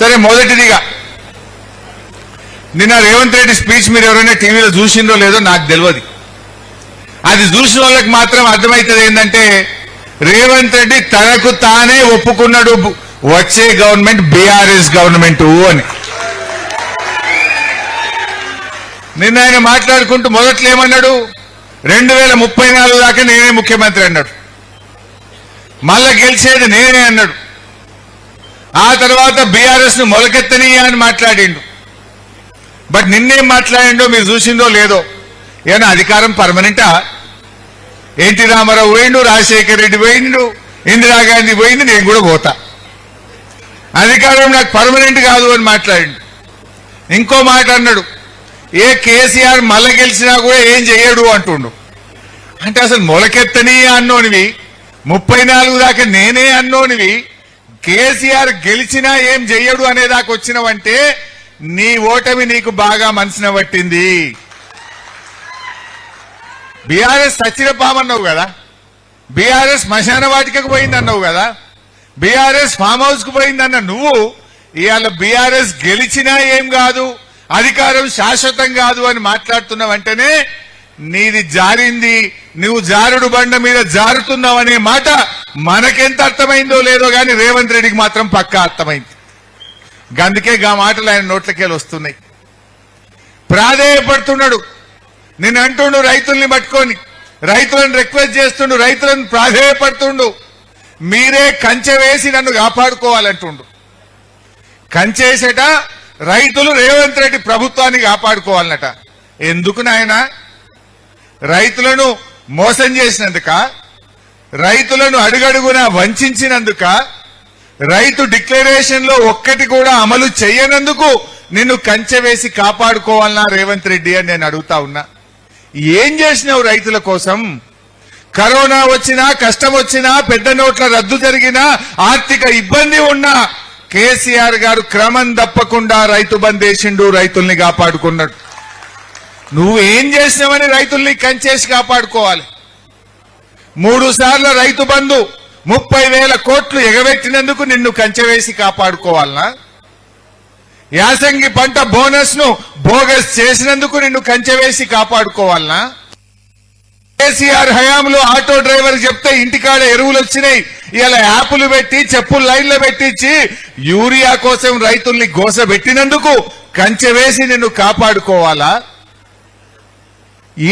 సరే, మొదటిదిగా నిన్న రేవంత్ రెడ్డి స్పీచ్ మీరు ఎవరైనా టీవీలో చూసిందో లేదో నాకు తెలియదు. అది చూసిన వాళ్ళకి మాత్రం అర్థమవుతుంది ఏంటంటే రేవంత్ రెడ్డి తనకు తానే ఒప్పుకున్నాడు వచ్చే గవర్నమెంట్ బీఆర్ఎస్ గవర్నమెంట్ అని. నిన్న ఆయన మాట్లాడుకుంటూ మొదట్లో ఏమన్నాడు, 2034 దాకా నేనే ముఖ్యమంత్రి అన్నాడు. మళ్ళా గెలిచేది నేనే అన్నాడు. ఆ తర్వాత బీఆర్ఎస్ ను మొలకెత్తనీయ అని మాట్లాడిండు. బట్ నిన్నేం మాట్లాడిండో మీరు చూసిందో లేదో. ఏమన్నా అధికారం పర్మనెంటా? ఎన్టీ రామారావు పోయిండు, రాజశేఖర రెడ్డి పోయిండు, ఇందిరాగాంధీ పోయింది, నేను కూడా పోతా. అధికారం నాకు పర్మనెంట్ కాదు అని మాట్లాడిండు. ఇంకో మాట అన్నాడు, ఏ కేసీఆర్ మళ్ళ గెలిచినా కూడా ఏం చెయ్యడు అంటుండు. అంటే అసలు మొలకెత్తని అన్నోనివి, 34 దాకా నేనే అన్నోనివి, కేసీఆర్ గెలిచినా ఏం చెయ్యడు అనేదాకా వచ్చినవంటే నీ ఓటమి నీకు బాగా మనసున పట్టింది. బీఆర్ఎస్ సచ్చిన పామన్నావు కదా, బీఆర్ఎస్ శ్మశాన వాటికకు పోయిందన్నావు కదా, బీఆర్ఎస్ ఫామ్ హౌస్ కు పోయిందన్న నువ్వు ఇవాళ బీఆర్ఎస్ గెలిచినా ఏం కాదు, అధికారం శాశ్వతం కాదు అని మాట్లాడుతున్న వెంటనే నీది జారింది, నువ్వు జారుడు బండ మీద జారుతున్నావు అనే మాట మనకెంత అర్థమైందో లేదో గాని రేవంత్ రెడ్డికి మాత్రం పక్కా అర్థమైంది. అందుకే గా మాటలు ఆయన నోట్లకెళ్ళి వస్తున్నాయి. ప్రాధేయపడుతున్నాడు, నేను అంటుండు రైతుల్ని పట్టుకొని, రైతులను రిక్వెస్ట్ చేస్తుండు, రైతులను ప్రాధేయపడుతుండు, మీరే కంచె వేసి నన్ను కాపాడుకోవాలంటుండు. కంచేసేట రైతులు రేవంత్ రెడ్డి ప్రభుత్వాన్ని కాపాడుకోవాలన్నట. ఎందుకు నాయన? రైతులను మోసం చేసినందుక, రైతులను అడుగడుగునా వంచినందుక, రైతు డిక్లరేషన్ లో ఒక్కటి కూడా అమలు చేయనందుకు నిన్ను కంచె వేసి కాపాడుకోవాలన్నా రేవంత్ రెడ్డి అని నేను అడుగుతా ఉన్నా. ఏం చేసినావు రైతుల కోసం? కరోనా వచ్చినా, కష్టం వచ్చినా, పెద్ద నోట్ల రద్దు జరిగినా, ఆర్థిక ఇబ్బంది ఉన్నా కేసీఆర్ గారు క్రమం తప్పకుండా రైతు బంద్ వేసిండు, రైతుల్ని కాపాడుకున్నాడు. నువ్వు ఏం చేసినావని రైతుల్ని కంచేసి కాపాడుకోవాలి? 3 సార్లు రైతు బంధు 30,000 కోట్లు ఎగబెట్టినందుకు నిన్ను కంచె వేసి కాపాడుకోవాలనా? యాసంగి పంట బోనస్ ను బోగస్ చేసినందుకు నిన్ను కంచె వేసి కాపాడుకోవాలనా? కేసీఆర్ హయాంలో ఆటో డ్రైవర్ చెప్తే ఇంటికాడ ఎరువులు వచ్చినాయి, ఇలా యాప్లు పెట్టి చెప్పులు లైన్లో పెట్టించి యూరియా కోసం రైతుల్ని గోస పెట్టినందుకు కంచె వేసి నిన్ను కాపాడుకోవాలా?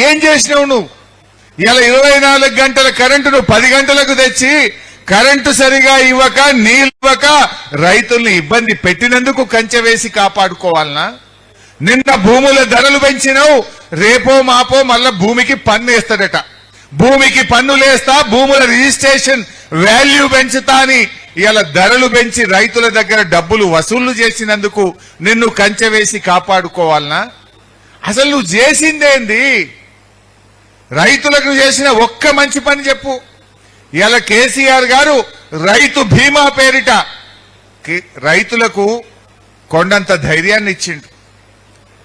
ఏం చేసినావు నువ్వు? ఇలా 24 గంటల కరెంటును 10 గంటలకు తెచ్చి కరెంటు సరిగా ఇవ్వక, నీళ్ళు ఇవ్వక రైతుల్ని ఇబ్బంది పెట్టినందుకు కంచె వేసి కాపాడుకోవాలనా? నిన్న భూముల ధరలు పెంచినావు, రేపో మాపో మళ్ళా భూమికి పన్ను వేస్తాడట. భూమికి పన్నులేస్తా, భూముల రిజిస్ట్రేషన్ వాల్యూ పెంచుతా అని ఇలా ధరలు పెంచి రైతుల దగ్గర డబ్బులు వసూళ్లు చేసినందుకు నిన్ను కంచె వేసి కాపాడుకోవాలనా? అసలు నువ్వు చేసిందేంది? రైతులకు చేసిన ఒక్క మంచి పని చెప్పు. ఇలా కేసీఆర్ గారు రైతు బీమా పేరిట రైతులకు కొండంత ధైర్యాన్ని ఇచ్చిండు.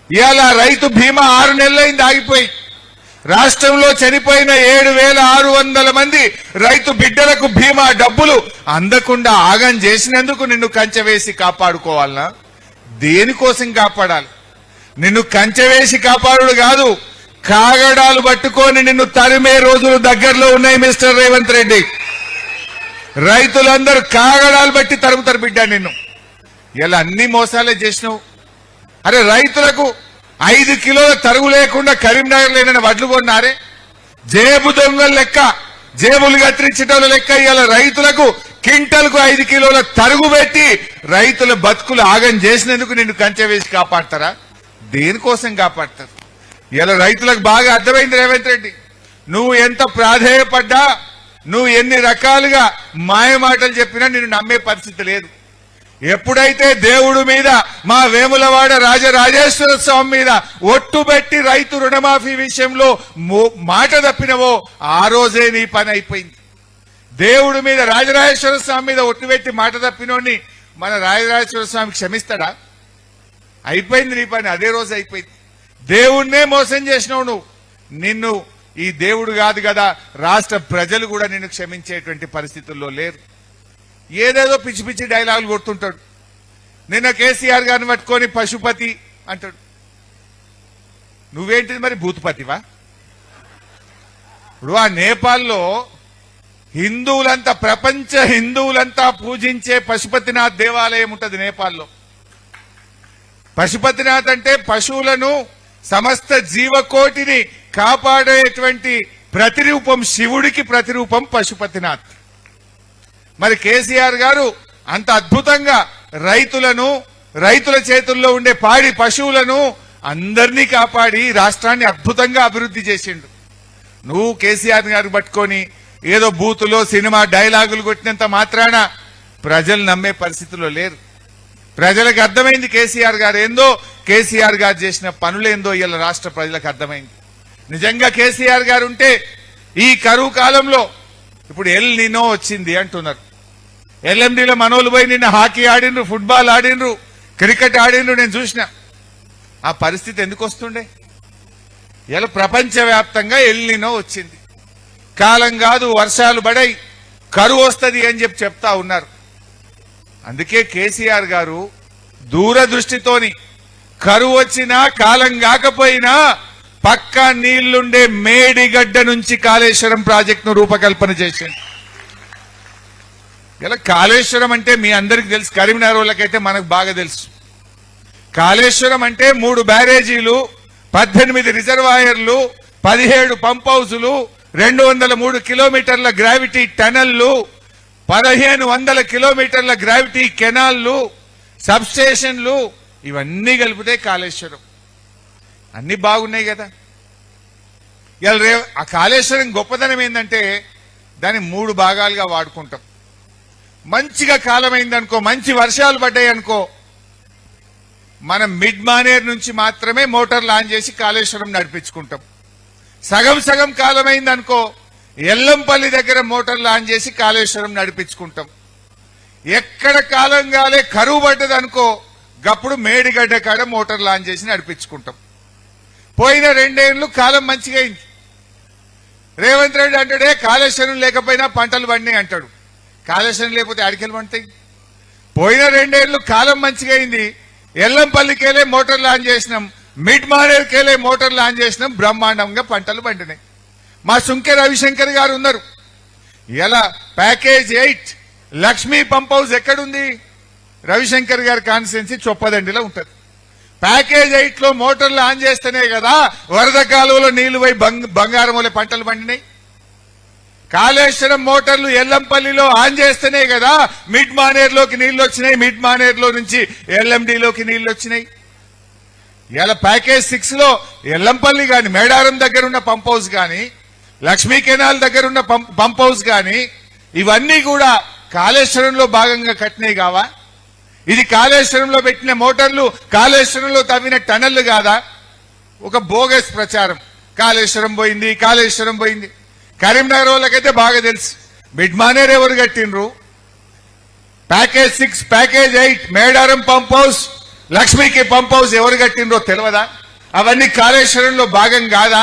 ఇవాళ రైతు బీమా 6 నెలలైంది ఆగిపోయి. రాష్ట్రంలో చనిపోయిన 7,600 మంది రైతు బిడ్డలకు బీమా డబ్బులు అందకుండా ఆగం చేసినందుకు నిన్ను కంచె వేసి కాపాడుకోవాలనా? దేనికోసం కాపాడాలి? నిన్ను కంచె వేసి కాపాడుడు కాదు, కాగడాలు పట్టుకొని నిన్ను తరిమే రోజులు దగ్గరలో ఉన్నాయి మిస్టర్ రేవంత్ రెడ్డి. రైతులందరూ కాగడాలు బట్టి తరుముతారు బిడ్డ నిన్ను. ఇలా అన్ని మోసాలే చేసినావు. అరే రైతులకు 5 కిలోల తరుగు లేకుండా కరీంనగర్ లేనని వడ్లు కొన్నారే, జేబు దొంగల లెక్క, జేబులు కత్తిరించటోళ్ళ లెక్క ఇలా రైతులకు క్వింటల్కు 5 కిలోల తరుగు పెట్టి రైతుల బతుకులు ఆగం చేసినందుకు నిన్ను కంచె వేసి కాపాడతారా? దేనికోసం కాపాడతారు? ఇలా రైతులకు బాగా అర్థమైంది రేవంత్ రెడ్డి. నువ్వు ఎంత ప్రాధేయపడ్డా, నువ్వు ఎన్ని రకాలుగా మాయమాటలు చెప్పినా నిన్ను నమ్మే పరిస్థితి లేదు. ఎప్పుడైతే దేవుడు మీద, మా వేములవాడ రాజరాజేశ్వర స్వామి మీద ఒట్టు పెట్టి రైతు రుణమాఫీ విషయంలో మాట తప్పినవో ఆ రోజే నీ పని అయిపోయింది. దేవుడి మీద, రాజరాజేశ్వర స్వామి మీద ఒట్టు పెట్టి మాట తప్పినోని మన రాజరాజేశ్వర స్వామి క్షమిస్తాడా? అయిపోయింది నీ పని, అదే రోజు అయిపోయింది. దేవుణ్ణే మోసం చేసినావు నువ్వు. నిన్ను ఈ దేవుడు కాదు కదా, రాష్ట్ర ప్రజలు కూడా నిన్ను క్షమించేటువంటి పరిస్థితుల్లో లేరు. ఏదేదో పిచ్చి పిచ్చి డైలాగులు కొడుతుంటాడు. నిన్న కేసీఆర్ గారిని పట్టుకొని పశుపతి అంటాడు. నువ్వేంటిది మరి భూతపతివా? ఇప్పుడు ఆ నేపాల్లో హిందువులంతా, ప్రపంచ హిందువులంతా పూజించే పశుపతినాథ్ దేవాలయం ఉంటుంది నేపాల్లో. పశుపతినాథ్ అంటే పశువులను, సమస్త జీవకోటిని కాపాడేటువంటి ప్రతిరూపం, శివుడికి ప్రతిరూపం పశుపతినాథ్. మరి కేసీఆర్ గారు అంత అద్భుతంగా రైతులను, రైతుల చేతుల్లో ఉండే పాడి పశువులను అందరినీ కాపాడి రాష్ట్రాన్ని అద్భుతంగా అభివృద్ధి చేసిండు. నువ్వు కేసీఆర్ గారు పట్టుకొని ఏదో బూతులో సినిమా డైలాగులు కొట్టినంత మాత్రాన ప్రజలు నమ్మే పరిస్థితిలో లేరు. ప్రజలకు అర్థమైంది కేసీఆర్ గారు ఏందో, కేసీఆర్ గారు చేసిన పనులేందో ఇలా రాష్ట్ర ప్రజలకు అర్థమైంది. నిజంగా కేసీఆర్ గారు ఉంటే ఈ కరువు కాలంలో, ఇప్పుడు ఎల్ నినో వచ్చింది అంటున్నారు, ఎల్ఎండిలో మనోళ్ళు పోయి నిన్న హాకీ ఆడినరు, ఫుట్బాల్ ఆడినరు, క్రికెట్ ఆడినరు, నేను చూసిన. ఆ పరిస్థితి ఎందుకు వస్తుండే? ఇలా ప్రపంచవ్యాప్తంగా ఎల్ నినో వచ్చింది. కాలం కాదు, వర్షాలు పడాయి, కరువు వస్తుంది అని చెప్తా ఉన్నారు. అందుకే కేసీఆర్ గారు దూరదృష్టితోని కరువు వచ్చినా, కాలం కాకపోయినా పక్కా నీళ్లుండే మేడిగడ్డ నుంచి కాళేశ్వరం ప్రాజెక్టును రూపకల్పన చేసింది. ఇలా కాళేశ్వరం అంటే మీ అందరికి తెలుసు, కరీంనగర్ వాళ్ళకైతే మనకు బాగా తెలుసు. కాళేశ్వరం అంటే 3 బ్యారేజీలు, 18 రిజర్వాయర్లు, 17 పంప్ హౌజులు, 203 కిలోమీటర్ల గ్రావిటీ టనల్లు, 1500 కిలోమీటర్ల గ్రావిటీ కెనాల్లు, సబ్ స్టేషన్లు, ఇవన్నీ కలిపితే కాళేశ్వరం. అన్ని బాగున్నాయి కదా. ఇలా ఆ కాళేశ్వరం గొప్పదనం ఏంటంటే దాన్ని 3 భాగాలుగా వాడుకుంటాం. మంచిగా కాలమైందనుకో, మంచి వర్షాలు పడ్డాయి అనుకో, మనం మిడ్ మానేర్ నుంచి మాత్రమే మోటార్లు ఆన్ చేసి కాళేశ్వరం నడిపించుకుంటాం. సగం సగం కాలమైందనుకో, ఎల్లంపల్లి దగ్గర మోటార్లు ఆన్ చేసి కాళేశ్వరం నడిపించుకుంటాం. ఎక్కడ కాలం కాలే కరువు పడ్డది అనుకో, గప్పుడు మేడిగడ్డ కాడ మోటార్లు ఆన్ చేసి నడిపించుకుంటాం. పోయిన 2 ఏళ్ళు కాలం మంచిగా అయింది. రేవంత్ రెడ్డి అంటాడే కాళేశ్వరం లేకపోయినా పంటలు పండినాయి అంటాడు. కాళేశ్వరం లేకపోతే అడికెళ్ళి పండుతాయి. పోయిన 2 ఏళ్ళు కాలం మంచిగా అయింది, ఎల్లంపల్లికెళ్ళే మోటార్లు ఆన్ చేసినాం, మిడ్ మానేర్కెళ్ళే మోటార్లు ఆన్ చేసినాం, బ్రహ్మాండంగా పంటలు పండినాయి. మా సుంకె రవిశంకర్ గారు ఉన్నారు. ఇలా ప్యాకేజ్ 8 లక్ష్మీ పంప్ హౌస్ ఎక్కడుంది? రవిశంకర్ గారి కాన్స్టిట్యున్సీ చొప్పదండిలో ఉంటుంది. ప్యాకేజ్ 8 లో మోటార్లు ఆన్ చేస్తేనే కదా వరద కాలువలో నీళ్లు పోయి బంగారం వల్ల పంటలు పండినాయి. కాళేశ్వరం మోటార్లు ఎల్లంపల్లిలో ఆన్ చేస్తేనే కదా మిడ్ మానేర్లోకి నీళ్లు వచ్చినాయి, మిడ్ మానేర్లో నుంచి ఎల్ఎండిలోకి నీళ్లు వచ్చినాయి. ఇలా ప్యాకేజ్ 6 లో ఎల్లంపల్లి గాని, మేడారం దగ్గర ఉన్న పంప్ హౌస్ గాని, లక్ష్మీ కెనాల్ దగ్గర ఉన్న పంప్ హౌస్ గాని, ఇవన్నీ కూడా కాళేశ్వరంలో భాగంగా కట్టినాయి కావా? ఇది కాళేశ్వరంలో పెట్టిన మోటార్లు, కాళేశ్వరంలో తవ్విన టనళ్లు కాదా? ఒక బోగస్ ప్రచారం. కాళేశ్వరం పోయింది, కాళేశ్వరం పోయింది. కరీంనగర్ వాళ్ళకైతే బాగా తెలుసు మిడ్ మానేర్ ఎవరు కట్టినరు. Package 6, package 8, Medaram pump house, లక్ష్మీకి పంప్ హౌస్ ఎవరు కట్టినరో తెలియదా? అవన్నీ కాళేశ్వరంలో భాగం కాదా?